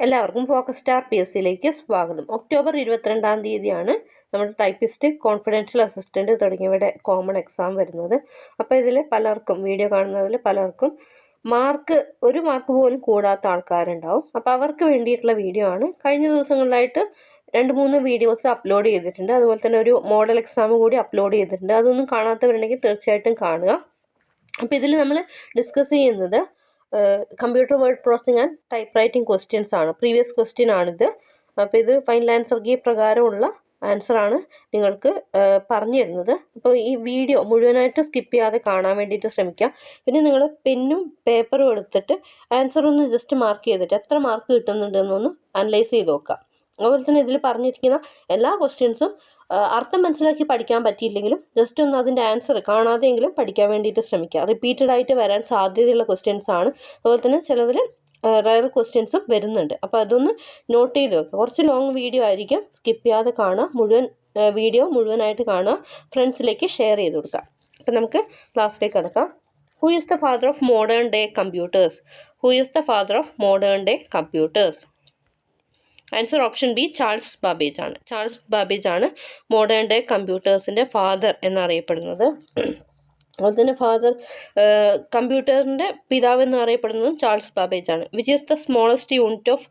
എല്ലാവർക്കും focus star PSCയിലേക്ക് സ്വാഗതം. October 22-ാം തീയതിയാണ് നമ്മുടെ ടൈപ്പിസ്റ്റ്, കോൺഫിഡൻഷ്യൽ അസിസ്റ്റൻറ്റ് തുടങ്ങിയവയുടെ കോമൺ എക്സാം വരുന്നത്. അപ്പോൾ ഇതിൽ പലർക്കും, വീഡിയോ കാണുന്നതിൽ പലർക്കും ഒരു മാർക്ക് പോലും കൂടാത്ത ആൾക്കാരുണ്ടാവും. അപ്പോൾ അവർക്ക് വേണ്ടിയിട്ടുള്ള വീഡിയോ ആണ്. കഴിഞ്ഞ ദിവസങ്ങളിലായിട്ട് 2-3 വീഡിയോസ് അപ്ലോഡ് ചെയ്തിട്ടുണ്ട്. അതുപോലെ തന്നെ ഒരു മോഡൽ എക്സാം കൂടി അപ്ലോഡ് ചെയ്തിട്ടുണ്ട്. അതൊന്നും കാണാത്തവരുണ്ടെങ്കിൽ തീർച്ചയായിട്ടും കാണുക. അപ്പോൾ ഇതിൽ നമ്മൾ ഡിസ്കസ് ചെയ്യുന്നത് computer word processing and type writing questions ആണ്. പ്രീവിയസ് ക്വസ്റ്റ്യൻ ആണിത്. അപ്പോൾ ഇത് ഫൈനൽ ആൻസർ കീ പ്രകാരമുള്ള ആൻസറാണ് നിങ്ങൾക്ക് പറഞ്ഞു തരുന്നത്. അപ്പോൾ ഈ വീഡിയോ മുഴുവനായിട്ട് സ്കിപ്പ് ചെയ്യാതെ കാണാൻ വേണ്ടിയിട്ട് ശ്രമിക്കുക. പിന്നെ നിങ്ങൾ പെന്നും പേപ്പറും എടുത്തിട്ട് ആൻസർ ഒന്ന് ജസ്റ്റ് മാർക്ക് ചെയ്തിട്ട് എത്ര മാർക്ക് കിട്ടുന്നുണ്ടെന്നൊന്ന് അനലൈസ് ചെയ്ത് നോക്കുക. അതുപോലെ തന്നെ ഇതിൽ പറഞ്ഞിരിക്കുന്ന എല്ലാ ക്വസ്റ്റ്യൻസും അർത്ഥം മനസ്സിലാക്കി പഠിക്കാൻ പറ്റിയില്ലെങ്കിലും ജസ്റ്റ് ഒന്ന് അതിൻ്റെ ആൻസർ കാണാതെയെങ്കിലും പഠിക്കാൻ വേണ്ടിയിട്ട് ശ്രമിക്കുക. റിപ്പീറ്റഡ് ആയിട്ട് വരാൻ സാധ്യതയുള്ള ക്വസ്റ്റ്യൻസ് ആണ്. അതുപോലെ തന്നെ ചിലതിൽ റയർ ക്വസ്റ്റ്യൻസും വരുന്നുണ്ട്. അപ്പോൾ അതൊന്ന് നോട്ട് ചെയ്ത് വെക്കുക. കുറച്ച് ലോങ് വീഡിയോ ആയിരിക്കും, സ്കിപ്പ് ചെയ്യാതെ കാണുക. വീഡിയോ മുഴുവനായിട്ട് കാണുക, ഫ്രണ്ട്സിലേക്ക് ഷെയർ ചെയ്ത് കൊടുക്കുക. അപ്പം നമുക്ക് ക്ലാസ്സിലേക്ക് കിടക്കാം. Who is the father of modern day computers? Who is the father of modern day computers? Answer option B Charles Babbage ആണ്. ചാൾസ് ബാബേജ് ആണ് മോഡേൺ ഡേ കമ്പ്യൂട്ടേഴ്സിൻ്റെ ഫാദർ എന്നറിയപ്പെടുന്നത്. അതുപോലെ തന്നെ കമ്പ്യൂട്ടറിൻ്റെ പിതാവ് എന്നറിയപ്പെടുന്നതും ചാൾസ് ബാബേജ് ആണ്. Which is the smallest unit of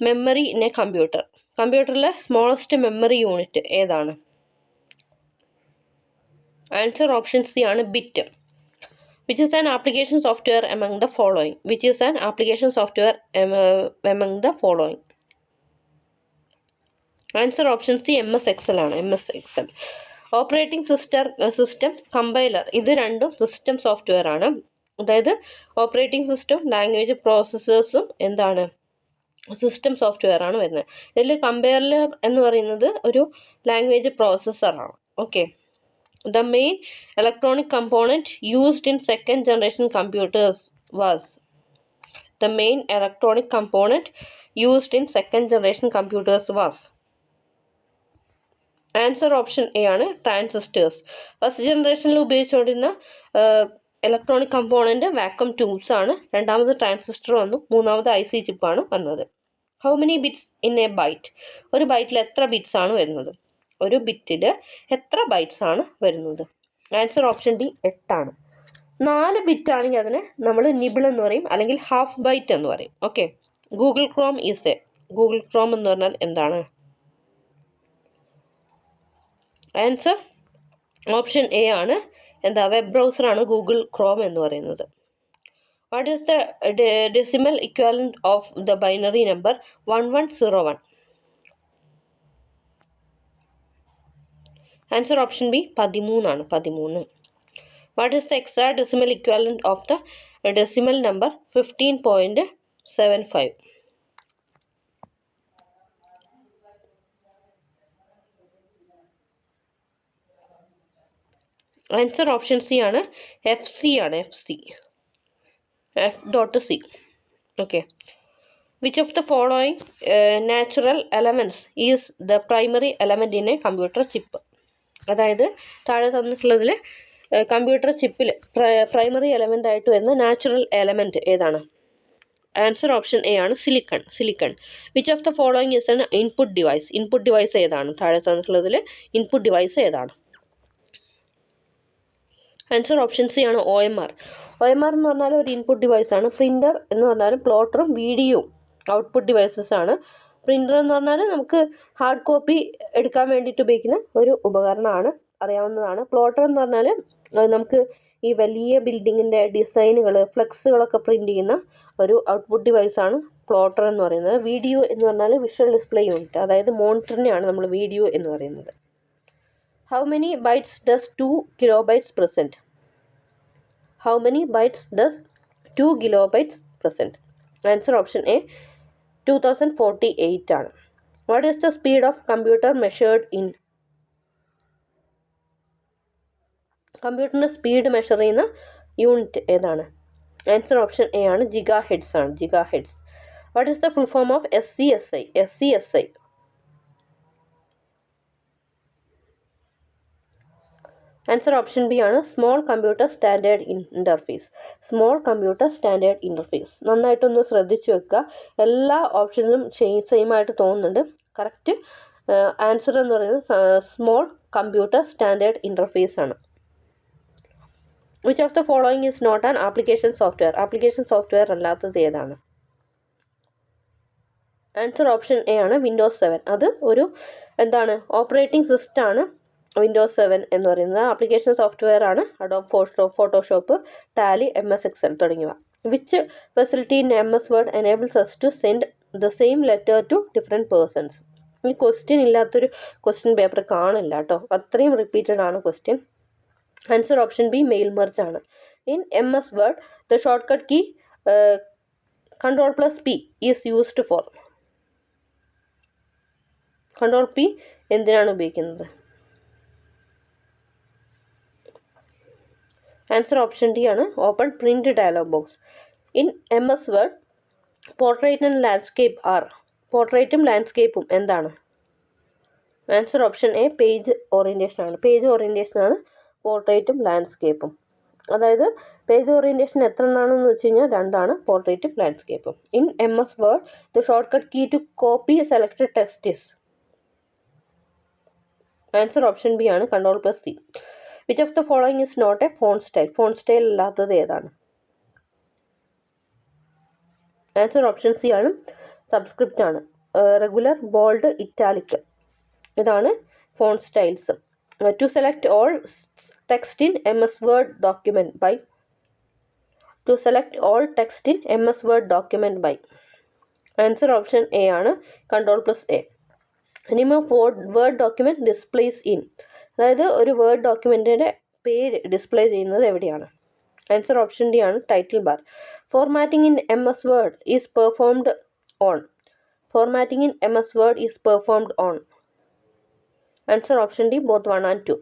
memory in a computer? കമ്പ്യൂട്ടറിലെ സ്മോളസ്റ്റ് മെമ്മറി യൂണിറ്റ് ഏതാണ്? ആൻസർ ഓപ്ഷൻ സി ആണ് bit. Which is an application software among the following? Which is an application software among the following? Answer option C MS Excel ആണ്. MS Excel. Operating system, compiler, ഇത് രണ്ടും system software ആണ്. അതായത് operating system, language പ്രോസസ്സേഴ്സും എന്താണ്? System software ആണ് വരുന്നത്. ഇതിൽ compiler എന്ന് പറയുന്നത് ഒരു ലാംഗ്വേജ് പ്രോസസ്സറാണ്. Okay. The main electronic component used in second generation computers was? The main electronic component used in second generation computers was? Answer option A ആണ് transistors. First ജനറേഷനിൽ ഉപയോഗിച്ചുകൊണ്ടിരുന്ന ഇലക്ട്രോണിക് കമ്പോണൻറ്റ് വാക്വം ട്യൂബ്സ് ആണ്. രണ്ടാമത് transistor വന്നു. മൂന്നാമത് IC ചിപ്പാണ് വന്നത്. How many bits in a byte? ഒരു ബൈറ്റിൽ എത്ര ബിറ്റ്സ് ആണ് വരുന്നത്? ഒരു ബിറ്റിൽ എത്ര ബൈറ്റ്സ് ആണ് വരുന്നത്? ആൻസർ ഓപ്ഷൻ ഡി 8 ആണ്. 4 ബിറ്റ് ആണെങ്കിൽ അതിന് നമ്മൾ നിബിൾ എന്ന് പറയും, അല്ലെങ്കിൽ ഹാഫ് ബൈറ്റ് എന്ന് പറയും. ഓക്കെ. ഗൂഗിൾ ക്രോം എന്ന് പറഞ്ഞാൽ എന്താണ്? ആൻസർ ഓപ്ഷൻ എ ആണ്. വെബ് ബ്രൗസറാണ് ഗൂഗിൾ ക്രോം എന്ന് പറയുന്നത്. What is the decimal equivalent of the binary number 1101? Answer option B 13 ആണ്. 13. What is the exact decimal equivalent of the decimal number 15.75? Answer option C ആണ്. FC ആണ്. F.C. Okay. Which of the following natural elements is the primary element in a computer chip? അതായത് താഴെ തന്നിട്ടുള്ളതിൽ computer ചിപ്പിൽ primary element ആയിട്ട് വരുന്ന natural element ഏതാണ്? Answer option A ആണ് silicon. Which of the following is an input device ഏതാണ്? താഴെ തന്നിട്ടുള്ളതിൽ ഇൻപുട്ട് ഡിവൈസ് ഏതാണ്? ആൻസർ ഓപ്ഷൻ സി ആണ് OMR എന്ന് പറഞ്ഞാൽ ഒരു ഇൻപുട്ട് ഡിവൈസ് ആണ്. പ്രിൻ്റർ എന്ന് പറഞ്ഞാൽ പ്ലോട്ടറും വീഡിയോയും ഔട്ട്പുട്ട് ഡിവൈസസ് ആണ്. പ്രിൻ്റർ എന്ന് പറഞ്ഞാൽ നമുക്ക് ഹാർഡ് കോപ്പി എടുക്കാൻ വേണ്ടിയിട്ട് ഉപയോഗിക്കുന്ന ഒരു ഉപകരണമാണ്, അറിയാവുന്നതാണ്. പ്ലോട്ടർ എന്ന് പറഞ്ഞാൽ നമുക്ക് ഈ വലിയ ബിൽഡിങ്ങിൻ്റെ ഡിസൈനുകൾ, ഫ്ലെക്സുകളൊക്കെ പ്രിൻ്റ് ചെയ്യുന്ന ഒരു ഔട്ട്പുട്ട് ഡിവൈസാണ് പ്ലോട്ടർ എന്ന് പറയുന്നത്. വീഡിയോ എന്ന് പറഞ്ഞാൽ വിഷ്വൽ ഡിസ്പ്ലേ യൂണിറ്റ്, അതായത് മോണിറ്ററിനെയാണ് നമ്മൾ വീഡിയോ എന്ന് പറയുന്നത്. How many bytes does 2 kilobytes present? How many bytes does 2 kilobytes present? Answer option A 2048 ആണ്. What is the speed of computer measured in? കമ്പ്യൂട്ടറിൻ്റെ സ്പീഡ് മെഷർ ചെയ്യുന്ന യൂണിറ്റ് ഏതാണ്? ആൻസർ ഓപ്ഷൻ എ ആണ്. Gigahertz ആണ്. Gigahertz. What is the full form of SCSI? Answer option B ആണ് small computer standard interface. Small computer standard interface. നന്നായിട്ടൊന്ന് ശ്രദ്ധിച്ചു വെക്കുക. എല്ലാ ഓപ്ഷനിലും സെയിം ആയിട്ട് തോന്നുന്നുണ്ട്. കറക്റ്റ് ആൻസർ എന്ന് പറയുന്നത് സ്മോൾ കമ്പ്യൂട്ടർ സ്റ്റാൻഡേർഡ് ഇൻ്റർഫേസ് ആണ്. Which of the following is not an application software? Application software അല്ലാത്തത് ഏതാണ്? ആൻസർ ഓപ്ഷൻ എ ആണ് വിൻഡോസ് 7. അത് ഒരു എന്താണ് ഓപ്പറേറ്റിംഗ് സിസ്റ്റം ആണ് വിൻഡോസ് 7 എന്ന് പറയുന്നത്. ആപ്ലിക്കേഷൻ സോഫ്റ്റ്വെയർ ആണ് Adobe Photoshop, Tally, MS Excel തുടങ്ങിയവ. Which facility in MS Word enables us to send the same letter to different persons? ഈ ക്വസ്റ്റ്യൻ ഇല്ലാത്തൊരു ക്വസ്റ്റ്യൻ പേപ്പർ കാണില്ല കേട്ടോ. അത്രയും റിപ്പീറ്റഡ് ആണ് question. Answer option B mail merge ആണ്. In MS Word the short cut key Ctrl+P is used for. Ctrl+P എന്തിനാണ് ഉപയോഗിക്കുന്നത്? Answer option D ആണ് open print dialog box. In MS word portrait and landscape are. പോർട്രേറ്റും ലാൻഡ്സ്കേപ്പും എന്താണ്? Answer option A page orientation ആണ്. Page orientation ആണ് പോർട്രേറ്റും ലാൻഡ്സ്കേപ്പും. അതായത് പേജ് ഓറിയൻറ്റേഷൻ എത്ര എണ്ണമാണെന്ന് വെച്ച് കഴിഞ്ഞാൽ 2 ആണ്, പോർട്രേറ്റും ലാൻഡ്സ്കേപ്പും. In MS Word the short cut key to copy selected text is. Answer option B ആണ് Ctrl+C. Which of the following is not a font style? Font style അല്ലാത്തത് ഏതാണ്? ആൻസർ ഓപ്ഷൻ സി ആണ് സബ്സ്ക്രിപ്റ്റ് ആണ്. Regular, bold, italic ഇതാണ് font styles. To select all text in MS Word document by. To select all text in MS Word document by. Answer option A ആണ് Ctrl+A. Name of Word document displays in. അതായത് ഒരു Word ഡോക്യുമെൻറ്റിൻ്റെ പേര് display ചെയ്യുന്നത് എവിടെയാണ്? Answer option D ആണ് title bar. Formatting in MS Word is performed on. Formatting in MS Word is performed on. Answer option D both 1 and 2.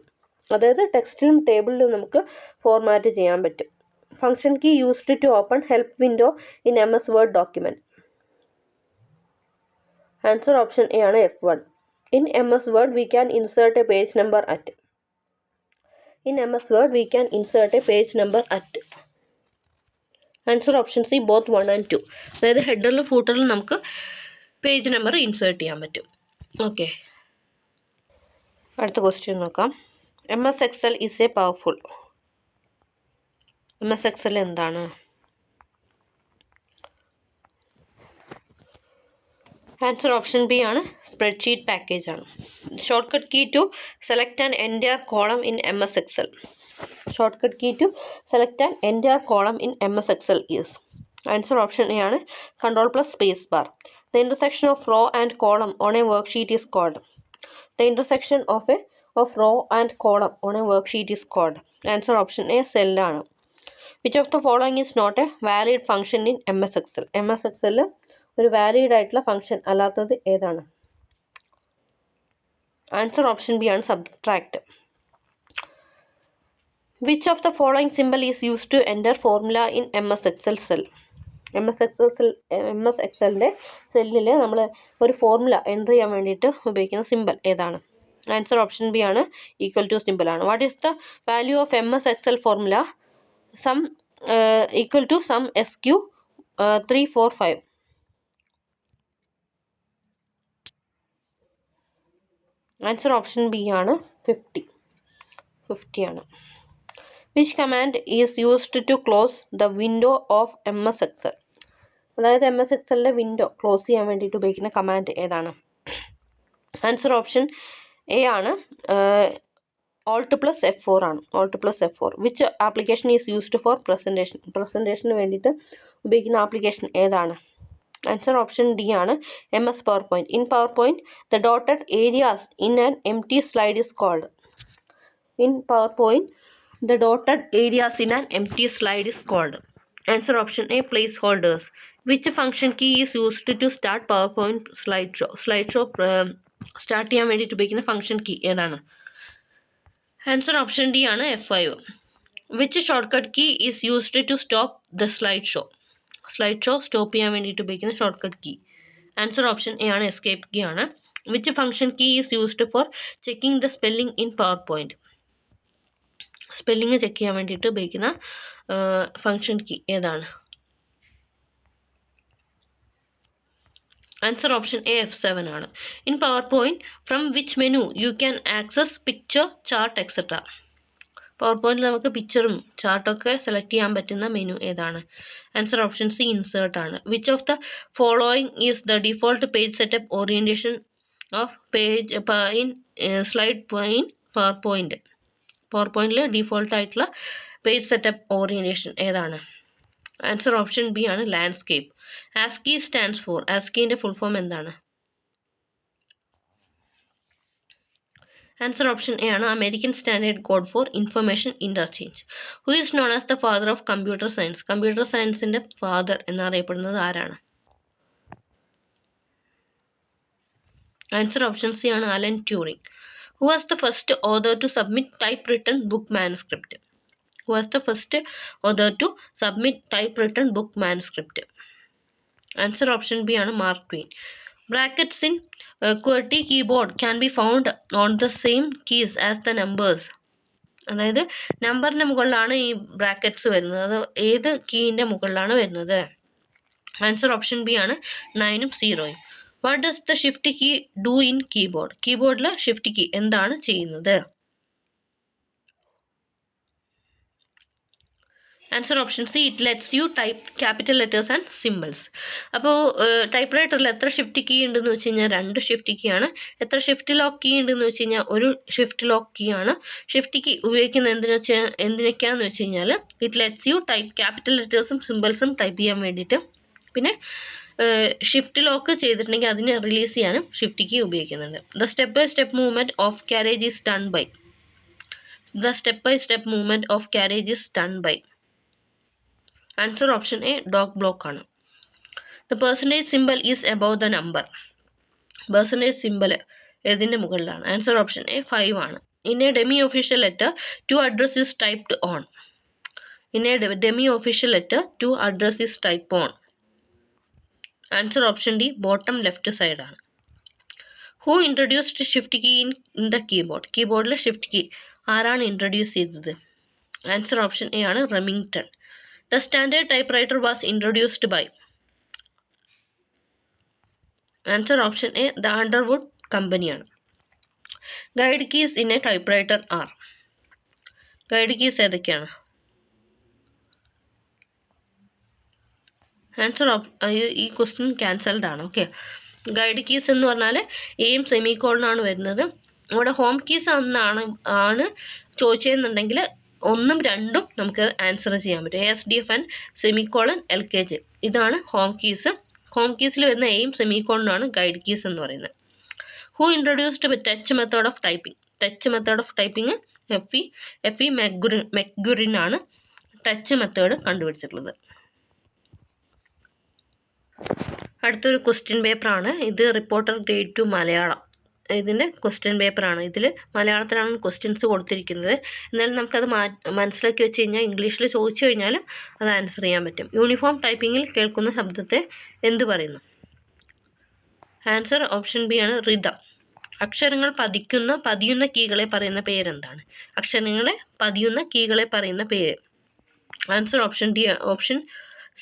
അതായത് ടെക്സ്റ്റിലും ടേബിളിലും നമുക്ക് format ചെയ്യാൻ പറ്റും. Function key used to open help window in MS Word document. Answer option A ആണ് F1. In MS Word, we can insert a page number at. In MS Word, we can insert a page number at. Answer option C both 1 and 2. അതായത് ഹെഡറിലും ഫൂട്ടറിലും നമുക്ക് page number insert ചെയ്യാൻ പറ്റും. Okay, അടുത്ത question നോക്കാം. MS Excel is a powerful. MS Excel എന്താണ്? Answer option B ആണ് spreadsheet package ആണ്. Short cut key to select an entire column in MS Excel. Short cut key to select an entire column in MS Excel is. Answer option A ആണ് Ctrl+space bar. The intersection of row and column on a worksheet is called. The intersection of row and column on a worksheet is called. Answer option A cell ആണ്. Which of the following is not a valid function in MS Excel? MS Excel ഒരു valid ആയിട്ടുള്ള function അല്ലാത്തത് ഏതാണ്? Answer option B ആണ് subtract. Which of the following simple is use to enter formula in MS Excel cell? MS Excelൻ്റെ സെല്ലിൽ നമ്മൾ ഒരു formula enter ചെയ്യാൻ വേണ്ടിയിട്ട് ഉപയോഗിക്കുന്ന സിമ്പിൾ ഏതാണ്? ആൻസർ ഓപ്ഷൻ ബി ആണ് ഈക്വൽ ടു സിമ്പിൾ ആണ്. What is the value of MS Excel formula? Sum equal to sum SQ 3 4 5. Answer option B ആണ് 50 ആണ്. Which command is used to close the window of MS Excel? അതായത് MS Excelൻ്റെ window close ചെയ്യാൻ വേണ്ടിയിട്ട് ഉപയോഗിക്കുന്ന command ഏതാണ്? Answer option A ആണ് Alt+F4 ആണ്. Alt+F4. Which application is used for presentation? പ്രസൻറ്റേഷന് വേണ്ടിയിട്ട് ഉപയോഗിക്കുന്ന ആപ്ലിക്കേഷൻ ഏതാണ്? ആൻസർ ഓപ്ഷൻ ഡി ആണ് MS PowerPoint. In PowerPoint, the dotted areas in an empty slide is called. In PowerPoint, the dotted areas in an empty slide is called. Answer option A placeholders. Which function key is used to start PowerPoint slideshow? Slideshow start ചെയ്യാൻ വേണ്ടിയിട്ട് ഉപയോഗിക്കുന്ന function key ഏതാണ്? Answer option D ആണ് F5. Which short cut key is used to stop the slide show? Slide show stop ചെയ്യാൻ വേണ്ടിയിട്ട് ഉപയോഗിക്കുന്ന short cut key. Answer option A ആണ് escape key ആണ്. Which function key is used for checking the spelling in PowerPoint? Spelling check ചെയ്യാൻ വേണ്ടിയിട്ട് ഉപയോഗിക്കുന്ന function key ഏതാണ്? Answer option A F7 ആണ്. In PowerPoint from which menu you can access picture, chart etcetera. Power പോയിന്റിൽ നമുക്ക് പിക്ചറും ചാർട്ടൊക്കെ select ചെയ്യാൻ പറ്റുന്ന മെനു ഏതാണ്? ആൻസർ ഓപ്ഷൻ സി ഇൻസേർട്ട് ആണ്. Which of the following is the default page setup orientation of page in slide in PowerPoint? Power പോയിന്റിൽ default ആയിട്ടുള്ള പേജ് സെറ്റപ്പ് ഓറിയന്റേഷൻ ഏതാണ്? ആൻസർ ഓപ്ഷൻ ബി ആണ് landscape. ASCII stands for. ആസ്കിന്റെ full form എന്താണ്? Answer option A ആണ് American standard code for information interchange. Who is known as the father of computer science? Computer സയൻസിന്റെ father എന്നറിയപ്പെടുന്നത് ആരാണ്? Answer option C ആണ് Alan Turing. Who was the first author to submit typewritten book manuscript? Who was the first author to submit typewritten book manuscript? Answer option B ആണ് mark Twain. Brackets in QWERTY keyboard can be found on the same keys as the numbers. അതായത് നമ്പറിൻ്റെ മുകളിലാണ് ഈ brackets വരുന്നത്. അത് ഏത് കീയിൻ്റെ മുകളിലാണ് വരുന്നത്? ആൻസർ ഓപ്ഷൻ ബി ആണ് 9ഉം 0ഉം. What does the shift key do in keyboard? കീബോർഡിൽ ഷിഫ്റ്റ് കീ എന്താണ് ചെയ്യുന്നത്? Answer option C it lets you type capital letters and symbols. അപ്പോൾ ടൈപ്പ് റൈറ്ററിൽ എത്ര ഷിഫ്റ്റ് കീ ഉണ്ടെന്ന് വെച്ച് കഴിഞ്ഞാൽ 2 ഷിഫ്റ്റ് കീ ആണ്. എത്ര ഷിഫ്റ്റ് ലോക്ക് കീ ഉണ്ടെന്ന് വെച്ച് കഴിഞ്ഞാൽ 1 ഷിഫ്റ്റ് ലോക്ക് കീ ആണ്. ഷിഫ്റ്റ് കീ ഉപയോഗിക്കുന്നത് എന്തിനൊക്കെയാണെന്ന് വെച്ച് കഴിഞ്ഞാൽ it lets you type capital ലെറ്റേഴ്സും സിമ്പിൾസും ടൈപ്പ് ചെയ്യാൻ വേണ്ടിയിട്ട്. പിന്നെ ഷിഫ്റ്റ് ലോക്ക് ചെയ്തിട്ടുണ്ടെങ്കിൽ അതിനെ റിലീസ് ചെയ്യാനും ഷിഫ്റ്റ് കീ ഉപയോഗിക്കുന്നുണ്ട്. The step by step movement of carriage is done by. The step by step movement of carriage is done by. Answer option A dog block ആണ്. The percentage symbol is above the number. Percentage symbol ഏതിൻ്റെ മുകളിലാണ്? Answer option A 5 ആണ്. In a demi official letter to address is typed on. In a demi official letter to address is type on. Answer option D bottom left side ആണ്. Who introduced shift key in the keyboard? കീബോർഡിലെ shift key ആരാണ് introduce ചെയ്തത്? Answer option A ആണ് റെമിംഗ്ടൺ. The standard typewriter was introduced by. Answer option A the Underwood Company ആണ്. Guide keys in a typewriter are. Guide keys ഏതൊക്കെയാണ്? Answer ഈ question cancelled ആണ്. Okay, guide keys എന്ന് പറഞ്ഞാൽ എയും സെമിക്കോളനാണ് വരുന്നത്. ഇവിടെ ഹോം കീസ് ആണ് ചോദിച്ചതെന്നുണ്ടെങ്കിൽ 1ഉം 2ഉം നമുക്ക് ആൻസർ ചെയ്യാൻ പറ്റും. ASDF ആൻഡ് സെമിക്കോളൻ LKG ഇതാണ് ഹോം കീസ്. ഹോം കീസിൽ വരുന്ന എയും സെമിക്കോളനാണ് ഗൈഡ് കീസ് എന്ന് പറയുന്നത്. Who introduced touch method of typing? Touch method of typing F E McGurrin ആണ് ടച്ച് മെത്തേഡ് കണ്ടുപിടിച്ചിട്ടുള്ളത്. അടുത്തൊരു ക്വസ്റ്റ്യൻ പേപ്പറാണ് ഇത്. റിപ്പോർട്ടർ ഗ്രേഡ് 2 മലയാളം ഇതിൻ്റെ ക്വസ്റ്റ്യൻ പേപ്പറാണ്. ഇതിൽ മലയാളത്തിലാണ് ക്വസ്റ്റ്യൻസ് കൊടുത്തിരിക്കുന്നത്. എന്നാലും നമുക്കത് മനസ്സിലാക്കി വെച്ച് കഴിഞ്ഞാൽ ഇംഗ്ലീഷിൽ ചോദിച്ചു കഴിഞ്ഞാലും അത് ആൻസർ ചെയ്യാൻ പറ്റും. യൂണിഫോം ടൈപ്പിങ്ങിൽ കേൾക്കുന്ന ശബ്ദത്തെ എന്ത് പറയുന്നു? ആൻസർ ഓപ്ഷൻ ബി ആണ് റിതം. അക്ഷരങ്ങൾ പതിയുന്ന കീകളെ പറയുന്ന പേരെന്താണ്? അക്ഷരങ്ങളെ പതിയുന്ന കീകളെ പറയുന്ന പേര്. ആൻസർ ഓപ്ഷൻ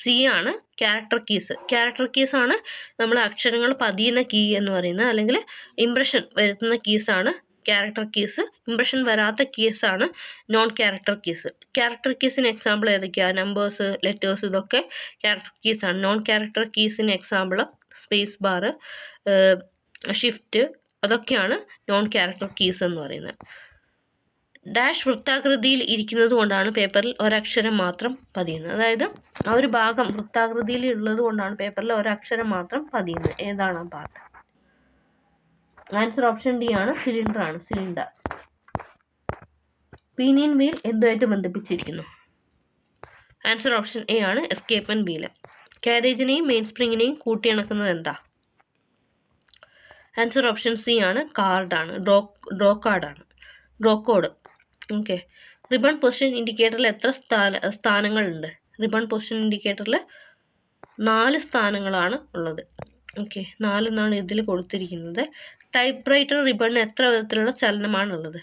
സി ആണ് ക്യാരക്ടർ കീസ്. ക്യാരക്ടർ കീസാണ് നമ്മൾ അക്ഷരങ്ങൾ പതിയുന്ന കീ എന്ന് പറയുന്നത്, അല്ലെങ്കിൽ ഇംപ്രഷൻ വരുത്തുന്ന കീസാണ് ക്യാരക്ടർ കീസ്. ഇംപ്രഷൻ വരാത്ത കീസാണ് നോൺ ക്യാരക്ടർ കീസ്. ക്യാരക്ടർ കീസിന് എക്സാമ്പിൾ ഏതൊക്കെയാണ്? നമ്പേഴ്സ്, ലെറ്റേഴ്സ്, ഇതൊക്കെ ക്യാരക്ടർ കീസാണ്. നോൺ ക്യാരക്ടർ കീസിന് എക്സാമ്പിൾ സ്പേസ് ബാർ, ഷിഫ്റ്റ്, അതൊക്കെയാണ് നോൺ ക്യാരക്ടർ കീസ് എന്ന് പറയുന്നത്. ഡാഷ് വൃത്താകൃതിയിൽ ഇരിക്കുന്നത് കൊണ്ടാണ് പേപ്പറിൽ ഒരക്ഷരം മാത്രം പതിയുന്നത്. അതായത് ആ ഒരു ഭാഗം വൃത്താകൃതിയിൽ ഉള്ളത് കൊണ്ടാണ് പേപ്പറിൽ ഒരക്ഷരം മാത്രം പതിയുന്നത്. ഏതാണ് ആ പാർട്ട്? ആൻസർ ഓപ്ഷൻ ഡി ആണ് സിലിണ്ടർ ആണ്. സിലിണ്ടർ. പീനിയൻ വീൽ എന്തുമായിട്ട് ബന്ധിപ്പിച്ചിരിക്കുന്നു? ആൻസർ ഓപ്ഷൻ എ ആണ് എസ്കേപ്പൻ വീല്. കാരേജിനെയും മെയിൻ സ്പ്രിങ്ങിനെയും കൂട്ടിയിണക്കുന്നത് എന്താ? ആൻസർ ഓപ്ഷൻ സി ആണ് കാർഡാണ്. ഡ്രോ കാർഡാണ്. Draw cord. Okay. Ribbon position ഇൻഡിക്കേറ്ററിൽ എത്ര സ്ഥാനങ്ങളുണ്ട്? റിബൺ പൊസിഷൻ ഇൻഡിക്കേറ്ററിൽ 4 സ്ഥാനങ്ങളാണ് ഉള്ളത്. ഓക്കെ, 4 എന്നാണ് ഇതിൽ കൊടുത്തിരിക്കുന്നത്. ടൈപ്പ് റൈറ്റർ റിബണിന് എത്ര വിധത്തിലുള്ള ചലനമാണുള്ളത്?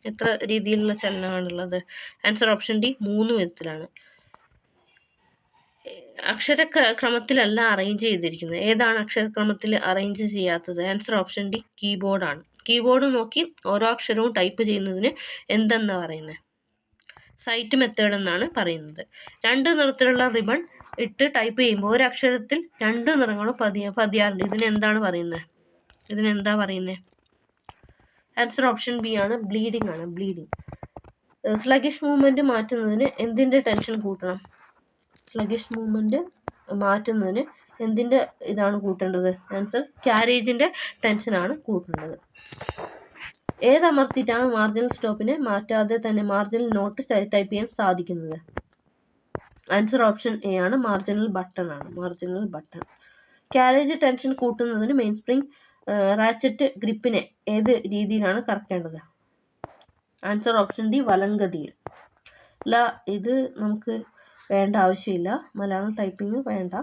എത്ര രീതിയിലുള്ള ചലനമാണുള്ളത്? ആൻസർ ഓപ്ഷൻ ഡി 3 വിധത്തിലാണ്. അക്ഷരക്രമത്തിലല്ല അറേഞ്ച് ചെയ്തിരിക്കുന്നത്. ഏതാണ് അക്ഷരക്രമത്തിൽ അറേഞ്ച് ചെയ്യാത്തത്? ആൻസർ ഓപ്ഷൻ ഡി കീബോർഡാണ്. കീബോർഡ് നോക്കി ഓരോ അക്ഷരവും ടൈപ്പ് ചെയ്യുന്നതിന് എന്തെന്നാ പറയുന്നത്? സൈറ്റ് മെത്തേഡ് എന്നാണ് പറയുന്നത്. 2 നിറത്തിലുള്ള റിബൺ ഇട്ട് ടൈപ്പ് ചെയ്യുമ്പോൾ ഒരു അക്ഷരത്തിൽ 2 നിറങ്ങളും പതിയാറുണ്ട്. ഇതിനെന്താ പറയുന്നത്? ആൻസർ ഓപ്ഷൻ ബി ആണ്, ബ്ലീഡിംഗ് ആണ്, ബ്ലീഡിംഗ്. സ്ലഗിഷ് മൂവ്മെന്റ് മാറ്റുന്നതിന് എന്തിന്റെ ടെൻഷൻ കൂട്ടണം? സ്ലഗിഷ് മൂവ്മെന്റ് മാറ്റുന്നതിന് എന്തിന്റെ ഇതാണ് കൂട്ടേണ്ടത്? ആൻസർ ക്യാരേജിന്റെ ടെൻഷനാണ് കൂട്ടേണ്ടത്. ഏതമർത്തിയിട്ടാണ് മാർജിനൽ സ്റ്റോപ്പിനെ മാറ്റാതെ തന്നെ മാർജിനൽ നോട്ട് ടൈപ്പ് ചെയ്യാൻ സാധിക്കുന്നത്? ആൻസർ ഓപ്ഷൻ എ ആണ്, മാർജിനൽ ബട്ടൺ ആണ്, മാർജിനൽ ബട്ടൺ. ക്യാരേജ് ടെൻഷൻ കൂട്ടുന്നതിന് മെയിൻ സ്പ്രിംഗ് റാച്ചറ്റ് ഗ്രിപ്പിനെ ഏത് രീതിയിലാണ് കറക്കേണ്ടത്? ആൻസർ ഓപ്ഷൻ ഡി വലംഗതിയിൽ. ഇത് നമുക്ക് വേണ്ട ആവശ്യമില്ല, മലയാളം ടൈപ്പിംഗ് വേണ്ട.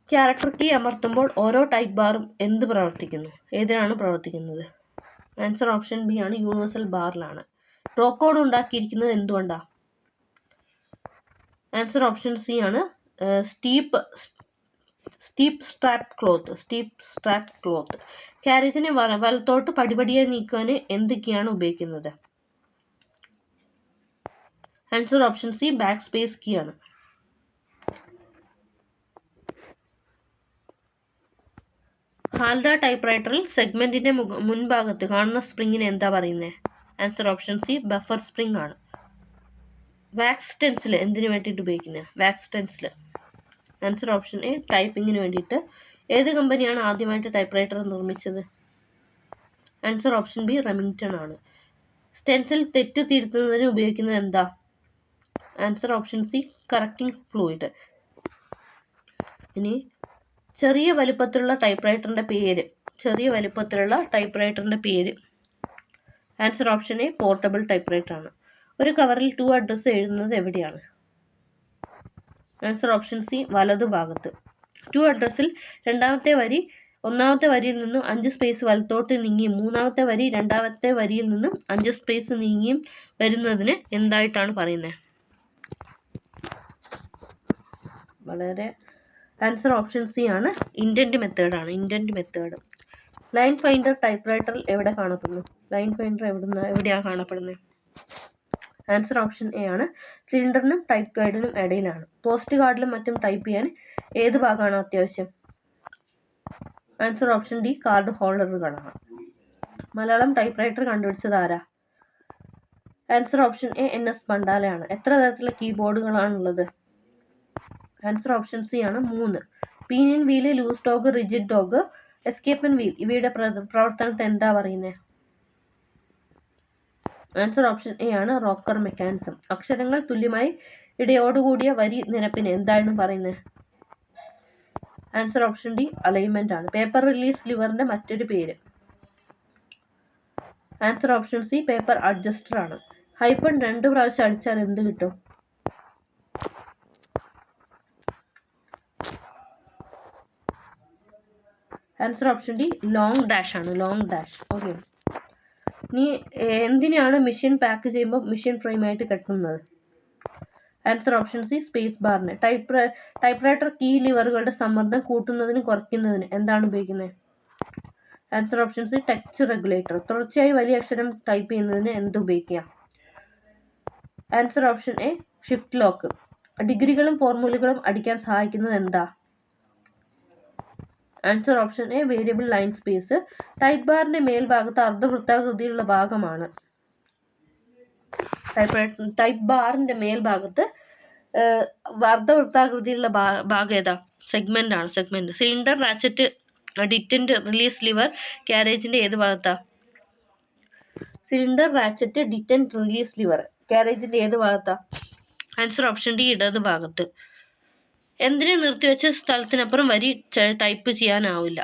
ക്യാരക്ടർ കീ അമർത്തുമ്പോൾ ഓരോ ടൈപ്പ് ബാറും ഏതിനാണ് പ്രവർത്തിക്കുന്നത്? ആൻസർ ഓപ്ഷൻ ബി ആണ്, യൂണിവേഴ്സൽ ബാറിലാണ്. ഡ്രോപ്പ് കോഡ് ഉണ്ടാക്കിയിരിക്കുന്നത് എന്തുകൊണ്ടാണ്? ആൻസർ ഓപ്ഷൻ സി ആണ്, സ്റ്റീപ്പ് സ്ട്രാപ്പ് ക്ലോത്ത്. ക്യാരേജിനെ വലത്തോട്ട് പടിപടിയായി നീക്കാൻ എന്ത് കീയാണ് ഉപയോഗിക്കുന്നത്? Answer option C back space key ആണ്. ഹാൽഡ ടൈപ്പ്റൈറ്ററിൽ സെഗ്മെന്റിന്റെ മുൻഭാഗത്ത് കാണുന്ന സ്പ്രിങ്ങിന് എന്താ പറയുന്നത്? Answer option C buffer spring ആണ്. വാക്സ് ടെൻസിൽ എന്തിനു വേണ്ടിയിട്ട് ഉപയോഗിക്കുന്നത്? വാക്സ് ടെൻസിൽ. ആൻസർ ഓപ്ഷൻ എ ടൈപ്പിങ്ങിന് വേണ്ടിയിട്ട്. ഏത് കമ്പനിയാണ് ആദ്യമായിട്ട് ടൈപ്പ്റൈറ്റർ നിർമ്മിച്ചത്? ആൻസർ ഓപ്ഷൻ ബി റെമിംഗ്ടൺ ആണ്. സ്റ്റെൻസിൽ തെറ്റ് തിരുത്തുന്നതിന് ഉപയോഗിക്കുന്നത് എന്താ? Answer option C correcting fluid. ഇനി ചെറിയ വലിപ്പത്തിലുള്ള ടൈപ്പ്റൈറ്ററിന്റെ പേര്. Answer option A portable typewriter ആണ്. ഒരു കവറിൽ 2 അഡ്രസ് എഴുതുന്നത് എവിടെയാണ്? ആൻസർ ഓപ്ഷൻ സി വലതുഭാഗത്ത്. 2 അഡ്രസ്സിൽ രണ്ടാമത്തെ വരി ഒന്നാമത്തെ വരിയിൽ നിന്നും 5 സ്പേസ് വലത്തോട്ട് നീങ്ങിയും മൂന്നാമത്തെ വരി രണ്ടാമത്തെ വരിയിൽ നിന്നും 5 സ്പേസ് നീങ്ങിയും വരുന്നതിന് എന്തായിട്ടാണ് പറയുന്നത്? ആൻസർ ഓപ്ഷൻ സി ആണ്, ഇൻഡന്റ് മെത്തേഡ്. ലൈൻ ഫൈൻഡർ ടൈപ്പ്റൈറ്ററിൽ എവിടെ കാണപ്പെടുന്നു? എവിടെയാണ് കാണപ്പെടുന്നത്? ആൻസർ ഓപ്ഷൻ എ ആണ്, സിലിണ്ടറിനും ടൈപ്പ് ഗൈഡിനും ഇടയിലാണ്. പോസ്റ്റ് കാർഡിലും മറ്റും ടൈപ്പ് ചെയ്യാൻ ഏത് ഭാഗമാണ് അത്യാവശ്യം? ആൻസർ ഓപ്ഷൻ ഡി കാർഡ് ഹോൾഡറുകളാണ്. മലയാളം ടൈപ്പ്റൈറ്റർ കണ്ടുപിടിച്ചത് ആരാ? ആൻസർ ഓപ്ഷൻ എ NS ബണ്ടാലയാണ്. എത്ര തരത്തിലുള്ള കീബോർഡുകളാണുള്ളത്? ആൻസർ ഓപ്ഷൻ സി ആണ്, 3. Pinion wheel, loose dog, rigid dog, escapement wheel ഇവയുടെ പ്രവർത്തനത്തെ എന്താ പറയുന്നത്? ആൻസർ ഓപ്ഷൻ എ ആണ്, റോക്കർ മെക്കാനിസം. അക്ഷരങ്ങൾ തുല്യമായി ഇടയോടുകൂടിയ വരി നിരപ്പിന് എന്താണ് പറയുന്നത്? ആൻസർ ഓപ്ഷൻ ഡി അലൈൻമെന്റ് ആണ്. പേപ്പർ റിലീസ് ലിവറിന്റെ മറ്റൊരു പേര്? Answer option C paper adjuster ആണ്. ഹൈഫൺ 2 പ്രാവശ്യം അടിച്ചാൽ എന്ത് കിട്ടും? Answer option D long dash ആണ്, ലോങ് ഡാഷ്. ഓക്കെ. ഇനി എന്തിനാണ് മെഷീൻ പാക്ക് ചെയ്യുമ്പോൾ മെഷീൻ ഫ്രെയിം ആയിട്ട് കെട്ടുന്നത്? ആൻസർ ഓപ്ഷൻ സി സ്പേസ് ബാറിന്. ടൈപ്പ്റൈറ്റർ കീ ലിവറുകളുടെ സമ്മർദ്ദം കൂട്ടുന്നതിനും കുറയ്ക്കുന്നതിനും എന്താണ് ഉപയോഗിക്കുന്നത്? Answer option C touch regulator. തുടർച്ചയായി വലിയ അക്ഷരം ടൈപ്പ് ചെയ്യുന്നതിന് എന്ത് ഉപയോഗിക്കുക? Answer option A shift lock. ഡിഗ്രികളും ഫോർമുലകളും അടിക്കാൻ സഹായിക്കുന്നത് എന്താ? Answer option A variable line space. Type ബാറിന്റെ മേൽഭാഗത്ത് അർദ്ധവൃത്താകൃതിയിലുള്ള ഭാഗമാണ്. ടൈപ്പ് ബാറിന്റെ മേൽഭാഗത്ത് അർദ്ധവൃത്താകൃതിയിലുള്ള ഭാഗം ഏതാ? സെഗ്മെന്റ് ആണ്, segment. Cylinder, ratchet, detent, release lever ക്യാരേജിന്റെ ഏത് ഭാഗത്താ? Cylinder, ratchet, detent, release lever ക്യാരേജിന്റെ ഏത് ഭാഗത്താ? ആൻസർ ഓപ്ഷൻ ഡി ഇടത് ഭാഗത്ത്. എന്തിനു നിർത്തിവെച്ച സ്ഥലത്തിനപ്പുറം വരി ടൈപ്പ് ചെയ്യാനാവില്ല?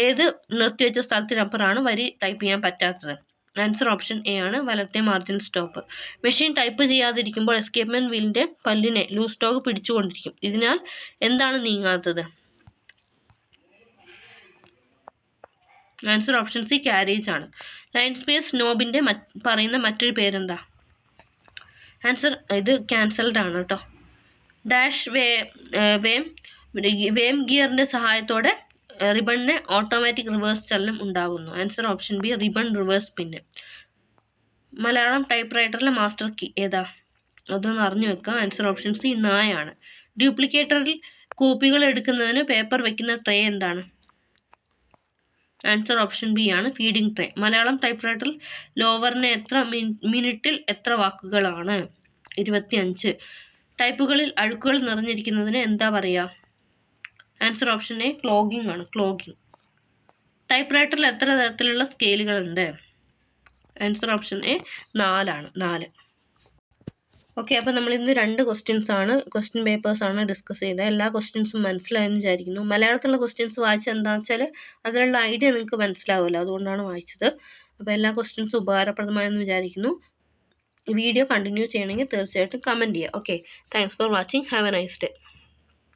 ഏത് നിർത്തിവെച്ച സ്ഥലത്തിനപ്പുറമാണ് വരി ടൈപ്പ് ചെയ്യാൻ പറ്റാത്തത്? ആൻസർ ഓപ്ഷൻ എ ആണ്, വലത്തെ മാർജിൻ സ്റ്റോപ്പ്. മെഷീൻ ടൈപ്പ് ചെയ്യാതിരിക്കുമ്പോൾ എസ്കേപ്പ്മെന്റ് വീലിന്റെ പല്ലിനെ ലൂസ് ഡോഗ് പിടിച്ചുകൊണ്ടിരിക്കും. ഇതിനാൽ എന്താണ് നീങ്ങാത്തത്? ആൻസർ ഓപ്ഷൻ സി ക്യാരേജ് ആണ്. ലൈൻ സ്പേസ് നോബിൻ്റെ പറയുന്ന മറ്റൊരു പേരെന്താ? ആൻസർ ഇത് ക്യാൻസൽഡ് ആണ് കേട്ടോ. ഡാഷ് വേം ഗിയറിൻ്റെ സഹായത്തോടെ റിബണിന് ഓട്ടോമാറ്റിക് റിവേഴ്സ് ചലനം ഉണ്ടാകുന്നു. Answer option B ribbon reverse pin. Malayalam type റൈറ്ററിലെ മാസ്റ്റർ കീ ഏതാ? അതൊന്ന് അറിഞ്ഞു വെക്കുക. ആൻസർ ഓപ്ഷൻ സി നായാണ്. ഡ്യൂപ്ലിക്കേറ്ററിൽ കോപ്പികൾ എടുക്കുന്നതിന് പേപ്പർ വയ്ക്കുന്ന ട്രേ എന്താണ്? ആൻസർ ഓപ്ഷൻ ബി ആണ് ഫീഡിംഗ് ട്രേ. മലയാളം ടൈപ്പ് റൈറ്ററിൽ ലോവറിന് മിനിറ്റിൽ എത്ര വാക്കുകളാണ്? 25. ടൈപ്പുകളിൽ അഴുക്കുകൾ നിറഞ്ഞിരിക്കുന്നതിന് എന്താ പറയുക? ആൻസർ ഓപ്ഷൻ എ ക്ലോഗിംഗ് ആണ്. ക്ലോഗിംഗ്. ടൈപ്പ് റൈറ്ററിൽ എത്ര തരത്തിലുള്ള സ്കെയിലുകളുണ്ട്? ആൻസർ ഓപ്ഷൻ എ 4 ആണ്. 4. ഓക്കെ, അപ്പോൾ നമ്മൾ ഇന്ന് 2 ക്വസ്റ്റ്യൻ പേപ്പേഴ്സാണ് ഡിസ്കസ് ചെയ്തത്. എല്ലാ ക്വസ്റ്റ്യൻസും മനസ്സിലായെന്ന് വിചാരിക്കുന്നു. മലയാളത്തിലുള്ള ക്വസ്റ്റ്യൻസ് വായിച്ച് എന്താണെന്ന് വെച്ചാൽ അതിലുള്ള ഐഡിയ നിങ്ങൾക്ക് മനസ്സിലാവുമല്ലോ, അതുകൊണ്ടാണ് വായിച്ചത്. അപ്പോൾ എല്ലാ ക്വസ്റ്റ്യൻസും ഉപകാരപ്രദമായെന്ന് വിചാരിക്കുന്നു. വീഡിയോ കണ്ടിന്യൂ ചെയ്യണമെങ്കിൽ തീർച്ചയായിട്ടും കമൻറ്റ് ചെയ്യുക. Okay, thanks for watching. Have A nice day.